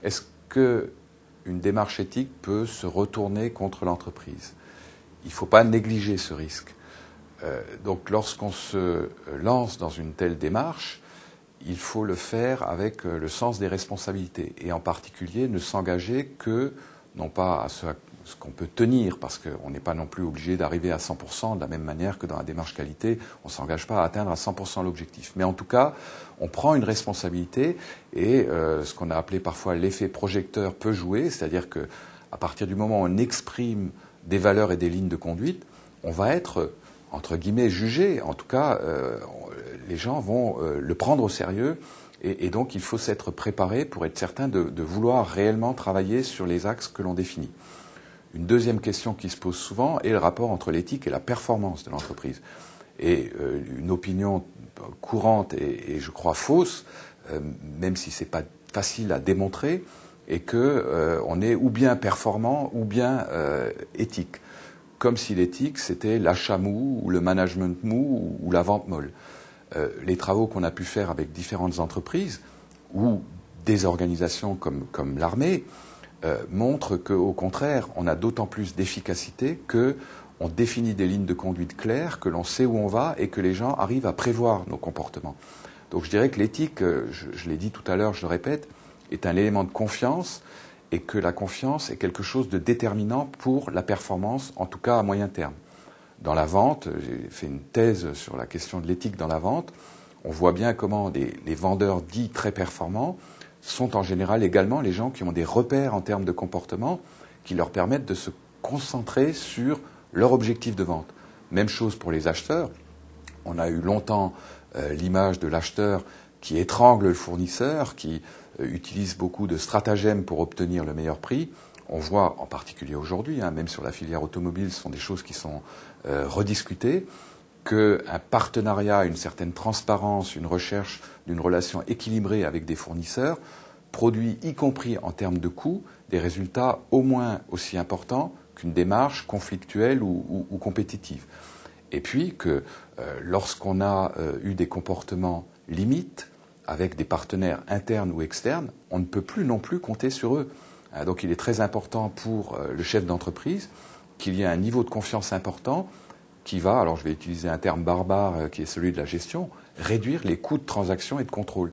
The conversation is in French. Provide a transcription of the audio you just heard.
Est-ce qu'une démarche éthique peut se retourner contre l'entreprise? Il ne faut pas négliger ce risque. Donc lorsqu'on se lance dans une telle démarche, il faut le faire avec le sens des responsabilités et en particulier ne s'engager que, non pas à ce qu'on peut tenir, parce qu'on n'est pas non plus obligé d'arriver à 100% de la même manière que dans la démarche qualité, on ne s'engage pas à atteindre à 100% l'objectif. Mais en tout cas, on prend une responsabilité et ce qu'on a appelé parfois l'effet projecteur peut jouer, c'est-à-dire qu'à partir du moment où on exprime des valeurs et des lignes de conduite, on va être, entre guillemets, jugé. En tout cas, les gens vont le prendre au sérieux et donc il faut s'être préparé pour être certain de vouloir réellement travailler sur les axes que l'on définit. Une deuxième question qui se pose souvent est le rapport entre l'éthique et la performance de l'entreprise. Et une opinion courante et je crois fausse, même si ce n'est pas facile à démontrer, est qu'on est ou bien performant ou bien éthique. Comme si l'éthique, c'était l'achat mou, ou le management mou, ou la vente molle. Les travaux qu'on a pu faire avec différentes entreprises, ou des organisations comme l'armée, montrent qu'au contraire, on a d'autant plus d'efficacité qu'on définit des lignes de conduite claires, que l'on sait où on va et que les gens arrivent à prévoir nos comportements. Donc je dirais que l'éthique, je l'ai dit tout à l'heure, je le répète, est un élément de confiance et que la confiance est quelque chose de déterminant pour la performance, en tout cas à moyen terme. Dans la vente, j'ai fait une thèse sur la question de l'éthique dans la vente, on voit bien comment les vendeurs dits très performants sont en général également les gens qui ont des repères en termes de comportement qui leur permettent de se concentrer sur leur objectif de vente. Même chose pour les acheteurs. On a eu longtemps l'image de l'acheteur qui étrangle le fournisseur, qui utilise beaucoup de stratagèmes pour obtenir le meilleur prix. On voit en particulier aujourd'hui, même sur la filière automobile, ce sont des choses qui sont rediscutées, qu'un partenariat, une certaine transparence, une recherche d'une relation équilibrée avec des fournisseurs produit, y compris en termes de coûts, des résultats au moins aussi importants qu'une démarche conflictuelle ou compétitive. Et puis que lorsqu'on a eu des comportements limites avec des partenaires internes ou externes, on ne peut plus non plus compter sur eux. Donc il est très important pour le chef d'entreprise qu'il y ait un niveau de confiance important qui va, alors je vais utiliser un terme barbare qui est celui de la gestion, réduire les coûts de transaction et de contrôle.